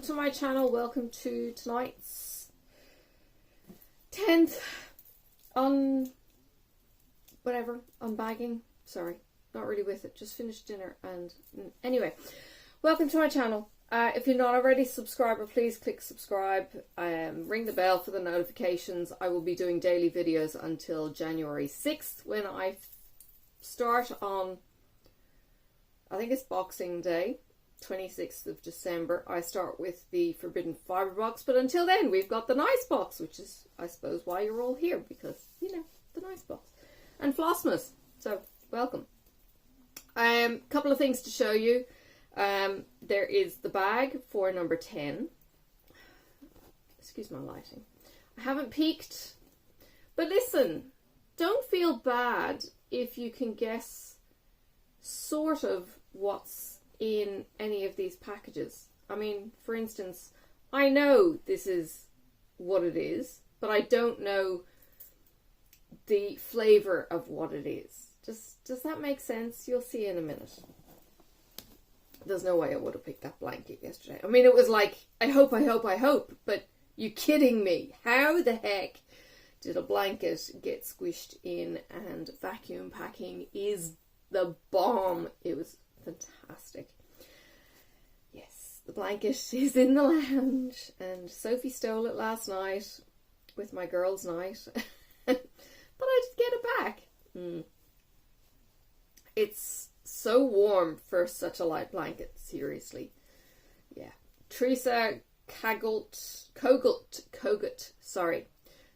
welcome to my channel. Welcome to tonight's 10th unbagging. Sorry, not really with it. Just finished dinner and anyway, welcome to my channel. If you're not already a subscriber, please click subscribe. Ring the bell for the notifications. I will be doing daily videos until January 6th when I start on, I think it's Boxing Day. 26th of December, I start with the Forbidden Fibre box, but until then we've got the nice box, which is, I suppose, why you're all here, because, you know, the nice box. And FlossMas, so welcome. Couple of things to show you. There is the bag for number 10. Excuse my lighting. I haven't peeked, but listen, don't feel bad if you can guess sort of what's in any of these packages. I mean, for instance, I know this is what it is, but I don't know the flavour of what it is. Does that make sense? You'll see in a minute. There's no way I would have picked that blanket yesterday. I mean, it was like, I hope, but you kidding me? How the heck did a blanket get squished in? And vacuum packing is the bomb. It was fantastic. Yes, the blanket is in the lounge and Sophie stole it last night with my girls' night. But I did get it back. It's so warm for such a light blanket, seriously. Yeah. Teresa Kogut, sorry.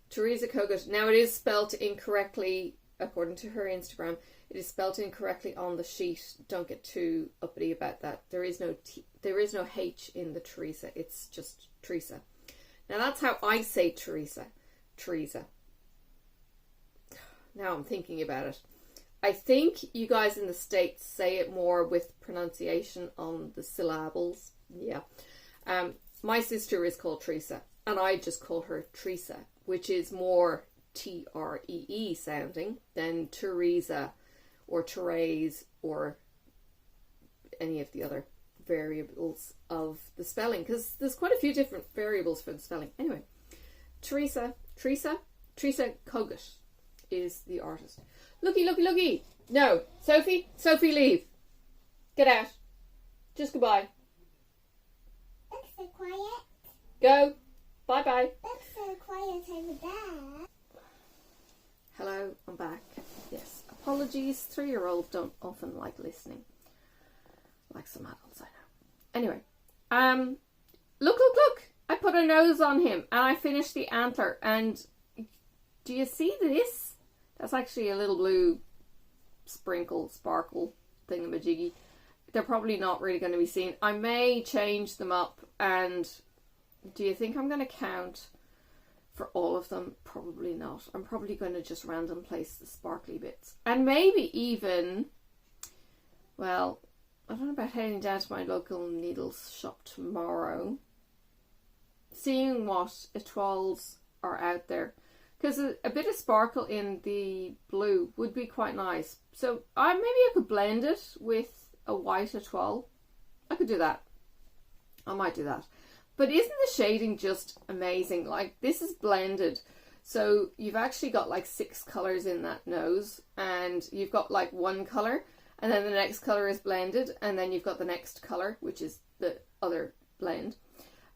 Teresa Kogut. Now it is spelt incorrectly according to her Instagram. It is spelt incorrectly on the sheet. Don't get too uppity about that. There is no H in the Teresa. It's just Teresa. Now that's how I say Teresa. Teresa. Now I'm thinking about it. I think you guys in the States say it more with pronunciation on the syllables. Yeah. My sister is called Teresa, and I just call her Teresa, which is more T-R-E-E sounding than Teresa or Therese or any of the other variables of the spelling, because there's quite a few different variables for the spelling. Anyway, Teresa Kogut is the artist. Looky. No, Sophie, leave. Get out. Just goodbye. Looks so quiet. Go. Bye. Looks so quiet over there. Hello, I'm back. Yes, apologies. 3-year-olds don't often like listening, like some adults I know. Anyway, look! I put a nose on him, and I finished the antler. And do you see this? That's actually a little blue sparkle thingamajiggy. They're probably not really going to be seen. I may change them up. And do you think I'm going to count for all of them? Probably not. I'm probably going to just random place the sparkly bits. And maybe even, well, I don't know about heading down to my local needles shop tomorrow, seeing what etoiles are out there. Because a bit of sparkle in the blue would be quite nice. So maybe I could blend it with a white etoile. I could do that. I might do that. But isn't the shading just amazing? Like, this is blended. So you've actually got like 6 colours in that nose. And you've got like one colour. And then the next colour is blended. And then you've got the next colour, which is the other blend.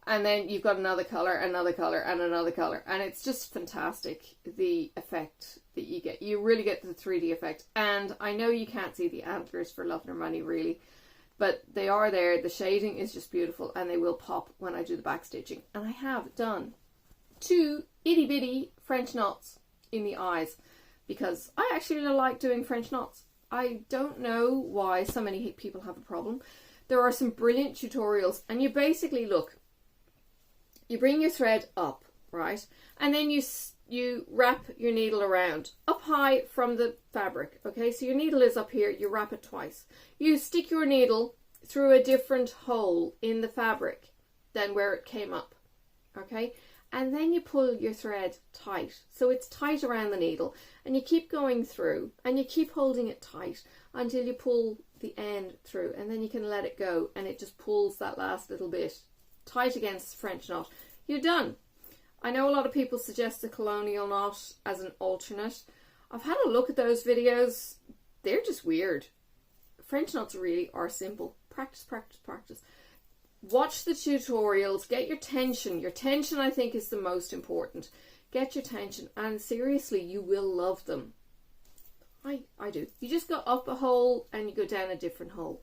And then you've got another colour, another colour, and another colour. And it's just fantastic, the effect that you get. You really get the 3D effect. And I know you can't see the antlers for love nor money, really. But they are there. The shading is just beautiful. And they will pop when I do the back stitching. And I have done 2 itty-bitty French knots in the eyes. Because I actually like doing French knots. I don't know why so many people have a problem. There are some brilliant tutorials. And you basically, look, you bring your thread up, right? And then you wrap your needle around up high from the fabric, okay? So your needle is up here, you wrap it twice. You stick your needle through a different hole in the fabric than where it came up, okay? And then you pull your thread tight. So it's tight around the needle, and you keep going through and you keep holding it tight until you pull the end through, and then you can let it go and it just pulls that last little bit tight against French knot, you're done. I know a lot of people suggest the colonial knot as an alternate. I've had a look at those videos. They're just weird. French knots really are simple. Practice, practice, practice. Watch the tutorials. Get your tension. Your tension, I think, is the most important. Get your tension, and seriously, you will love them. I do. You just go up a hole and you go down a different hole.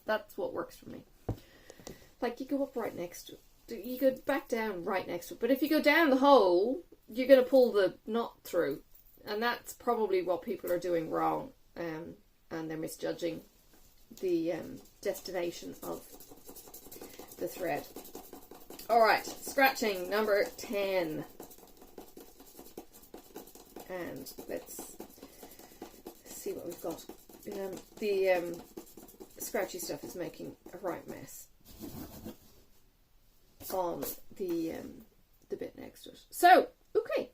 That's what works for me. Like, you go up right next to it. You go back down right next to it. But if you go down the hole, you're going to pull the knot through. And that's probably what people are doing wrong. And they're misjudging the destination of the thread. Alright, scratching number 10. And let's see what we've got. The scratchy stuff is making a right mess on the bit next to it. So, okay.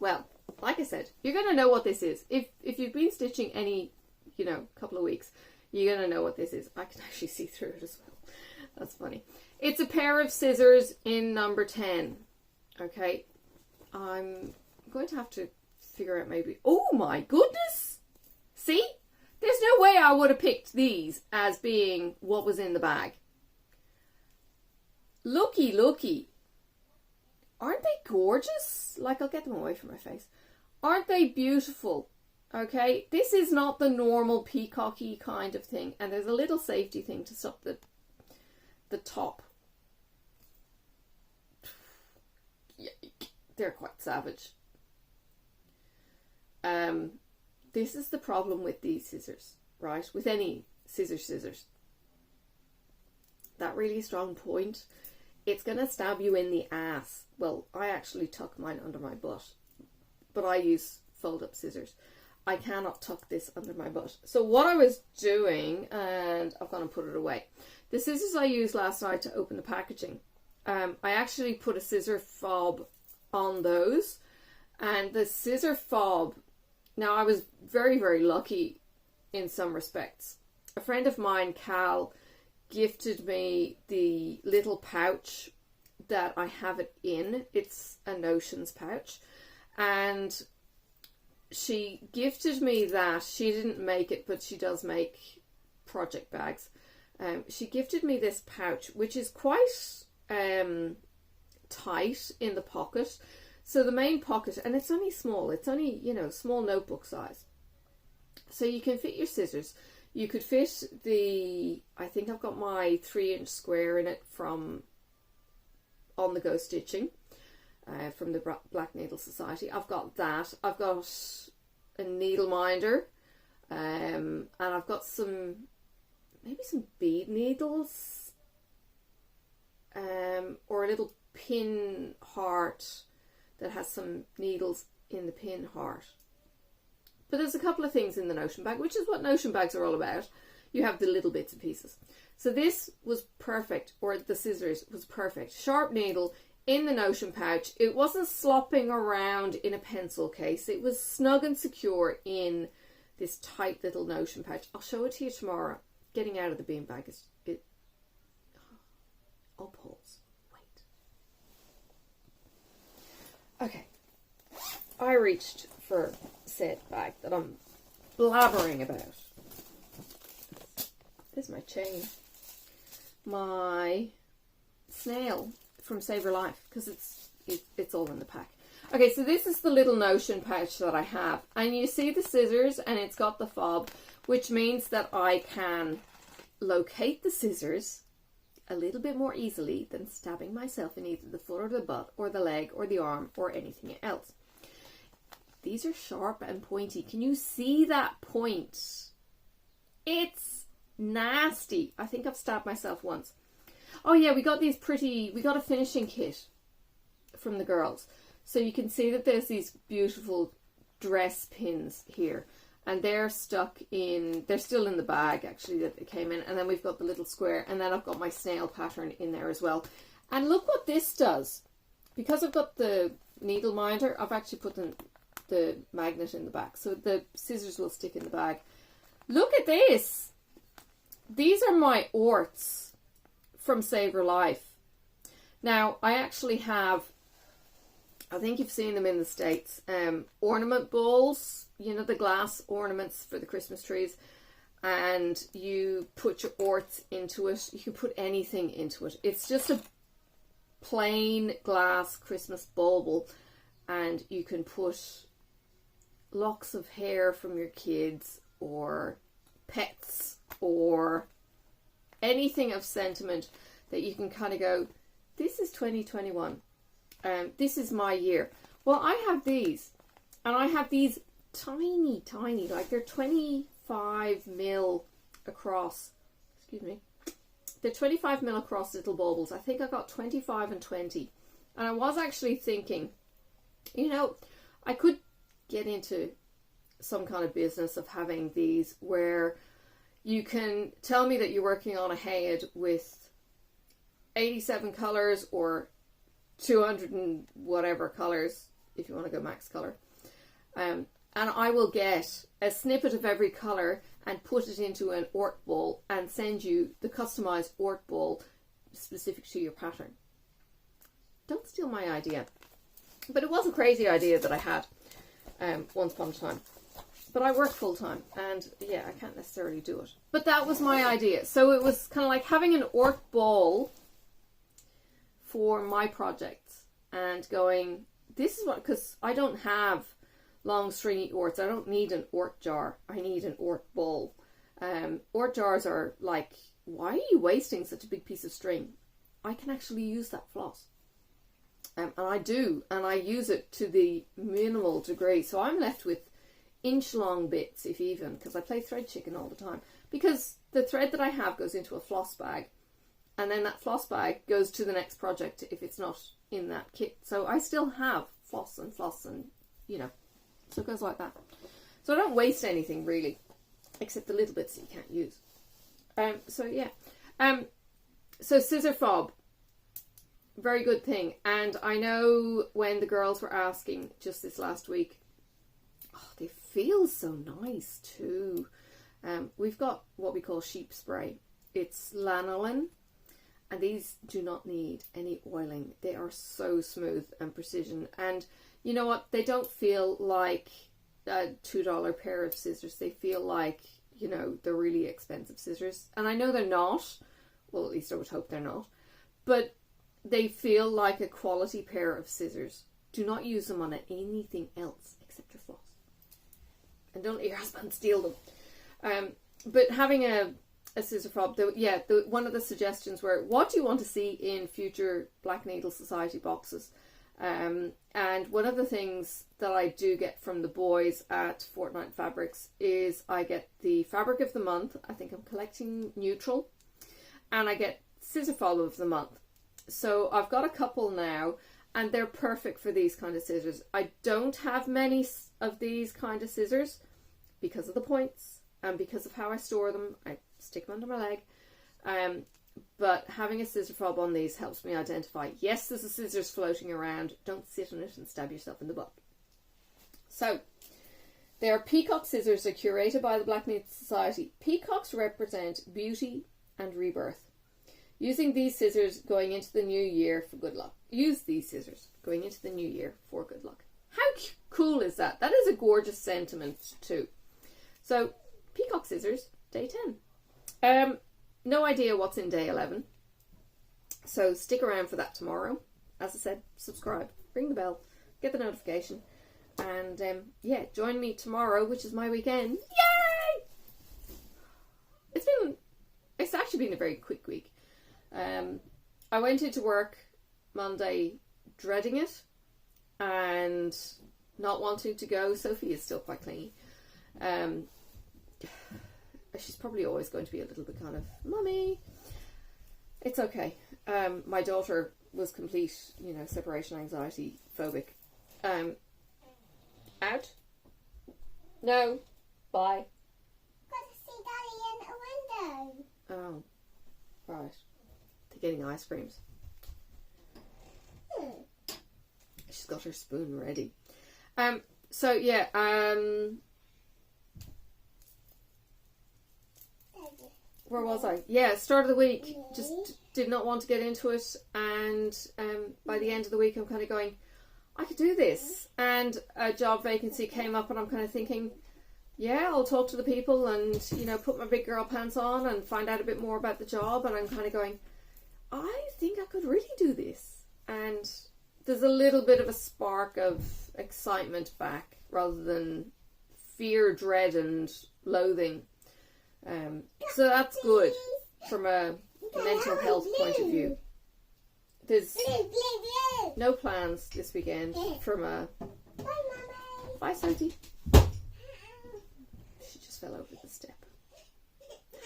Well, like I said, you're going to know what this is. If you've been stitching any, couple of weeks, you're going to know what this is. I can actually see through it as well. That's funny. It's a pair of scissors in number 10. Okay. I'm going to have to figure out maybe... Oh my goodness! See? There's no way I would have picked these as being what was in the bag. Looky, looky. Aren't they gorgeous? Like, I'll get them away from my face. Aren't they beautiful? Okay, this is not the normal peacocky kind of thing. And there's a little safety thing to stop the top. Yike. They're quite savage. This is the problem with these scissors, right? With any scissors. That really strong point, it's going to stab you in the ass. Well, I actually tuck mine under my butt, but I use fold-up scissors. I cannot tuck this under my butt. So what I was doing, and I'm going to put it away, the scissors I used last night to open the packaging, I actually put a scissor fob on those, and the scissor fob, now I was very, very lucky in some respects. A friend of mine, Cal, gifted me the little pouch that I have it in. It's a Notions pouch, and she gifted me that. She didn't make it, but she does make project bags. She gifted me this pouch, which is quite tight in the pocket. So the main pocket, and it's only small. It's only, small notebook size. So you can fit your scissors. You could fit I think I've got my 3-inch square in it from On The Go Stitching, from the Black Needle Society. I've got that. I've got a needle minder, and I've got maybe some bead needles, or a little pin heart that has some needles in the pin heart. But there's a couple of things in the Notion bag, which is what Notion bags are all about. You have the little bits and pieces. So this was perfect, or the scissors was perfect. Sharp needle in the Notion pouch. It wasn't slopping around in a pencil case. It was snug and secure in this tight little Notion pouch. I'll show it to you tomorrow. Getting out of the beanbag is... I'll pause. Wait. Okay. I reached for said bag that I'm blabbering about. There's my chain. My snail from Save Your Life, because it's all in the pack. Okay, so this is the little Notion pouch that I have. And you see the scissors, and it's got the fob, which means that I can locate the scissors a little bit more easily than stabbing myself in either the foot or the butt or the leg or the arm or anything else. These are sharp and pointy. Can you see that point? It's nasty. I think I've stabbed myself once. Oh yeah, we got a finishing kit from the girls. So you can see that there's these beautiful dress pins here. And they're still in the bag actually that they came in. And then we've got the little square. And then I've got my snail pattern in there as well. And look what this does. Because I've got the needle minder, I've actually put the magnet in the back. So the scissors will stick in the bag. Look at this. These are my orts from Save Your Life. Now, I actually have, I think you've seen them in the States, ornament bowls, you know, the glass ornaments for the Christmas trees, and you put your orts into it. You can put anything into it. It's just a plain glass Christmas bauble, and you can put locks of hair from your kids or pets or anything of sentiment that you can kind of go, this is 2021. This is my year. Well, I have these, and I have these tiny, like they're 25 mil across. Excuse me. They're 25 mil across little baubles. I think I got 25 and 20. And I was actually thinking, you know, I could get into some kind of business of having these where you can tell me that you're working on a head with 87 colours or 200 and whatever colours, if you want to go max colour. And I will get a snippet of every colour and put it into an ort ball and send you the customised ort ball specific to your pattern. Don't steal my idea. But it was a crazy idea that I had once upon a time. But I work full time and yeah, I can't necessarily do it. But that was my idea. So it was kind of like having an ort ball for my projects and going, this is what, because I don't have long stringy orts. I don't need an ort jar. I need an ort ball. Ort jars are like, why are you wasting such a big piece of string? I can actually use that floss. And I do, and I use it to the minimal degree. So I'm left with inch long bits, if even, because I play thread chicken all the time. Because the thread that I have goes into a floss bag, and then that floss bag goes to the next project if it's not in that kit. So I still have floss and, you know, so it goes like that. So I don't waste anything really, except the little bits that you can't use. So yeah. So scissor fob, very good thing. And I know when the girls were asking just this last week, oh, they feel so nice too. We've got what we call sheep spray. It's lanolin, and these do not need any oiling. They are so smooth and precision. And you know what? They don't feel like a $2 pair of scissors. They feel like, you know, they're really expensive scissors. And I know they're not. Well, at least I would hope they're not. But they feel like a quality pair of scissors. Do not use them on anything else except your floss. And don't let your husband steal them. But having a scissor fob, one of the suggestions were, what do you want to see in future Black Needle Society boxes? And one of the things that I do get from the boys at Fortnite Fabrics is I get the fabric of the month. I think I'm collecting neutral. And I get scissor fob of the month. So I've got a couple now, and they're perfect for these kind of scissors. I don't have many of these kind of scissors because of the points and because of how I store them. I stick them under my leg. But having a scissor fob on these helps me identify, yes, there's a scissors floating around. Don't sit on it and stab yourself in the butt. So, they are peacock scissors. They're curated by the Black Needle Society. Peacocks represent beauty and rebirth. Using these scissors going into the new year for good luck. Use these scissors going into the new year for good luck. How cool is that? That is a gorgeous sentiment too. So, peacock scissors, day 10. No idea what's in day 11. So stick around for that tomorrow. As I said, subscribe, ring the bell, get the notification. And yeah, join me tomorrow, which is my weekend. Yay! It's actually been a very quick week. I went into work Monday dreading it and not wanting to go. Sophie is still quite clingy. She's probably always going to be a little bit kind of, Mummy. It's okay. My daughter was complete, you know, separation anxiety phobic. Out? No. Bye. Got to see Daddy in the window. Oh. Right. They're getting ice creams. She's got her spoon ready. So yeah, where was I? Yeah, start of the week. Just did not want to get into it, and by the end of the week I'm kind of going, I could do this, and a job vacancy came up and I'm kind of thinking, yeah, I'll talk to the people and, you know, put my big girl pants on and find out a bit more about the job, and I'm kind of going, I think I could really do this. And there's a little bit of a spark of excitement back rather than fear, dread and loathing. So that's good from a mental health point of view. There's no plans this weekend from a... Bye, Sophie. She just fell over the step.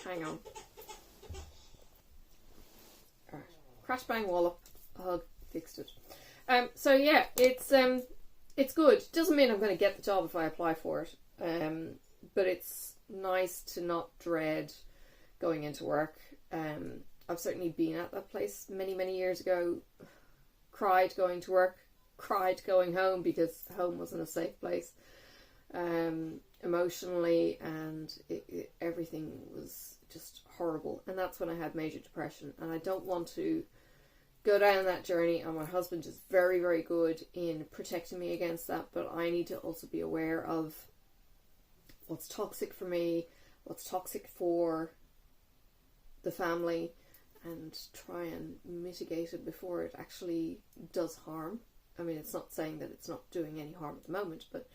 Hang on. Alright. Crash, bang, wallop. Hug. Fixed it. So yeah, it's good. Doesn't mean I'm going to get the job if I apply for it. But it's nice to not dread going into work. I've certainly been at that place many years ago. Cried going to work. Cried going home because home wasn't a safe place. Emotionally, and everything was just horrible. And that's when I had major depression. And I don't want to go down that journey, and my husband is very good in protecting me against that, but I need to also be aware of what's toxic for me, what's toxic for the family, and try and mitigate it before it actually does harm. I mean, it's not saying that it's not doing any harm at the moment, but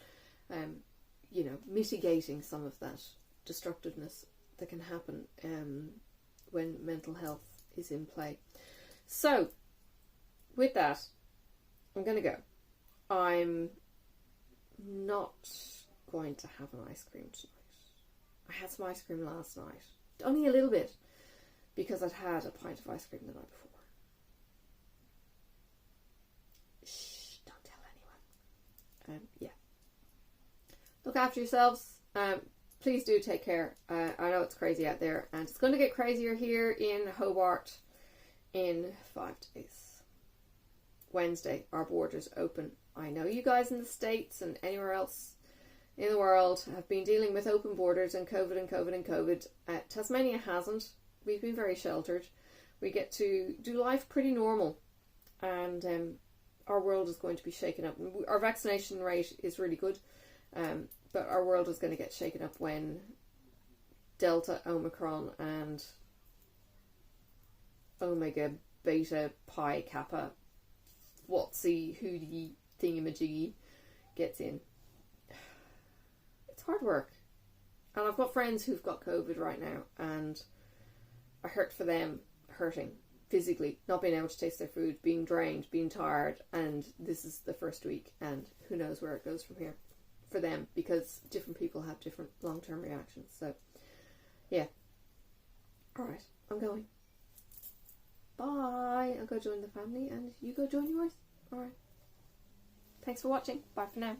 you know, mitigating some of that destructiveness that can happen when mental health is in play. So, with that, I'm going to go. I'm not going to have an ice cream tonight. I had some ice cream last night. Only a little bit. Because I'd had a pint of ice cream the night before. Shh, don't tell anyone. Yeah. Look after yourselves. Please do take care. I know it's crazy out there. And it's going to get crazier here in Hobart in 5 days. Wednesday, our borders open. I know you guys in the States and anywhere else in the world have been dealing with open borders and COVID. Tasmania hasn't. We've been very sheltered. We get to do life pretty normal, and our world is going to be shaken up. Our vaccination rate is really good, but our world is going to get shaken up when Delta, Omicron and Omega, Beta, Pi, Kappa, Watsy, Hootie, Thingamajiggy gets in. It's hard work. And I've got friends who've got COVID right now, and I hurt for them, hurting physically, not being able to taste their food, being drained, being tired, and this is the first week, and who knows where it goes from here for them, because different people have different long-term reactions. So, yeah. Alright, I'm going. Bye. I'll go join the family and you go join yours. Alright. Thanks for watching. Bye for now.